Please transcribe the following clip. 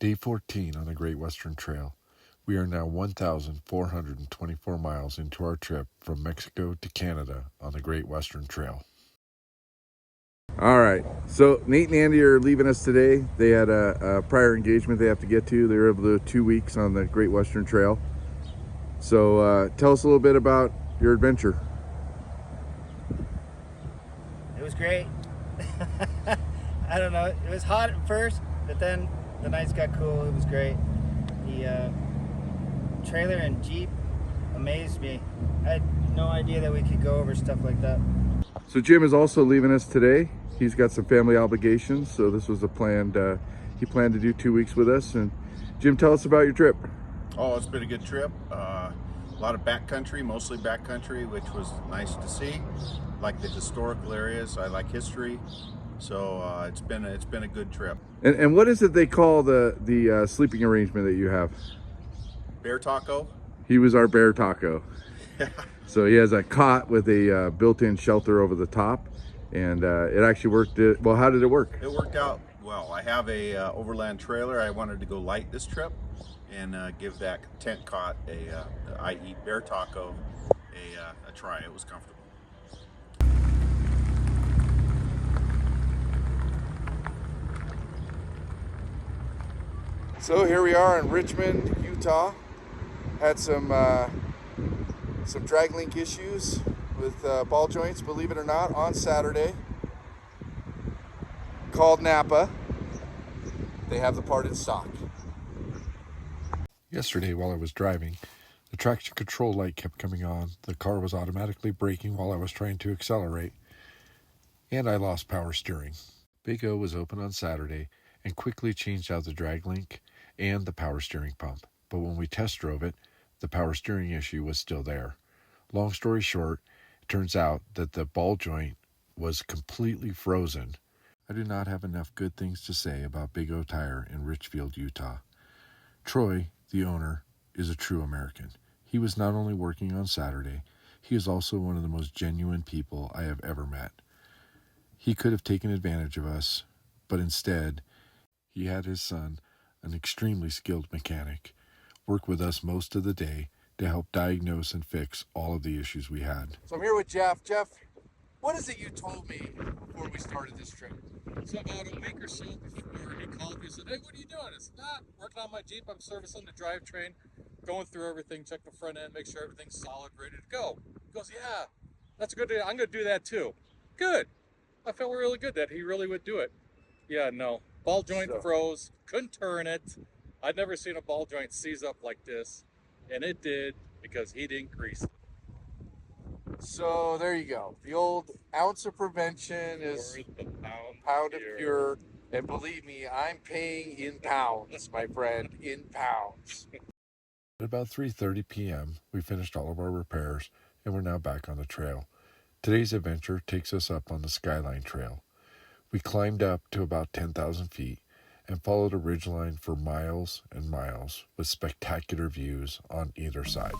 Day 14 on the Great Western Trail. We are now 1,424 miles into our trip from Mexico to Canada on the Great Western Trail. All right, so Nate and Andy are leaving us today. They had a prior engagement they have to get to. They were able to do 2 weeks on the Great Western Trail. So tell us a little bit about your adventure. It was great. I don't know, it was hot at first, but then the nights got cool. It was great. The trailer and Jeep amazed me. I had no idea that we could go over stuff like that. So Jim is also leaving us today. He's got some family obligations, so this was he planned to do 2 weeks with us. And Jim, tell us about your trip. Oh, it's been a good trip. A lot of backcountry, mostly backcountry, which was nice to see. Like the historical areas, I like history, so it's been a good trip. And what is it they call the sleeping arrangement that you have? Bear taco. He was our bear taco. So he has a cot with a built-in shelter over the top, and it actually worked. Well, how did it work? It worked out well. I have a overland trailer. I wanted to go light this trip and give that tent cot, i.e. bear taco, a try. It was comfortable. So here we are in Richmond, Utah. Had some drag link issues with ball joints, believe it or not, on Saturday. Called Napa. They have the part in stock. Yesterday while I was driving, the traction control light kept coming on. The car was automatically braking while I was trying to accelerate, and I lost power steering. Big O was open on Saturday and quickly changed out the drag link and the power steering pump. But when we test drove it, the power steering issue was still there. Long story short, it turns out that the ball joint was completely frozen. I do not have enough good things to say about Big O Tire in Richfield, Utah. Troy, the owner, is a true American. He was not only working on Saturday, he is also one of the most genuine people I have ever met. He could have taken advantage of us, but instead, he had his son, an extremely skilled mechanic, work with us most of the day to help diagnose and fix all of the issues we had. So I'm here with Jeff. Jeff, what is it you told me before we started this trip? So about a week or so before, he called me and said, "Hey, what are you doing?" I said, working on my Jeep. I'm servicing the drivetrain, going through everything, check the front end, make sure everything's solid, ready to go. He goes, "Yeah, that's a good idea. I'm going to do that too." Good. I felt really good that he really would do it. Yeah, no. Ball joint froze. Couldn't turn it. I'd never seen a ball joint seize up like this. And it did because he didn't grease it. So there you go. The old ounce of prevention is pound of cure. And believe me, I'm paying in pounds, my friend, in pounds. At about 3:30 p.m., we finished all of our repairs and we're now back on the trail. Today's adventure takes us up on the Skyline Trail. We climbed up to about 10,000 feet and followed a ridgeline for miles and miles with spectacular views on either side.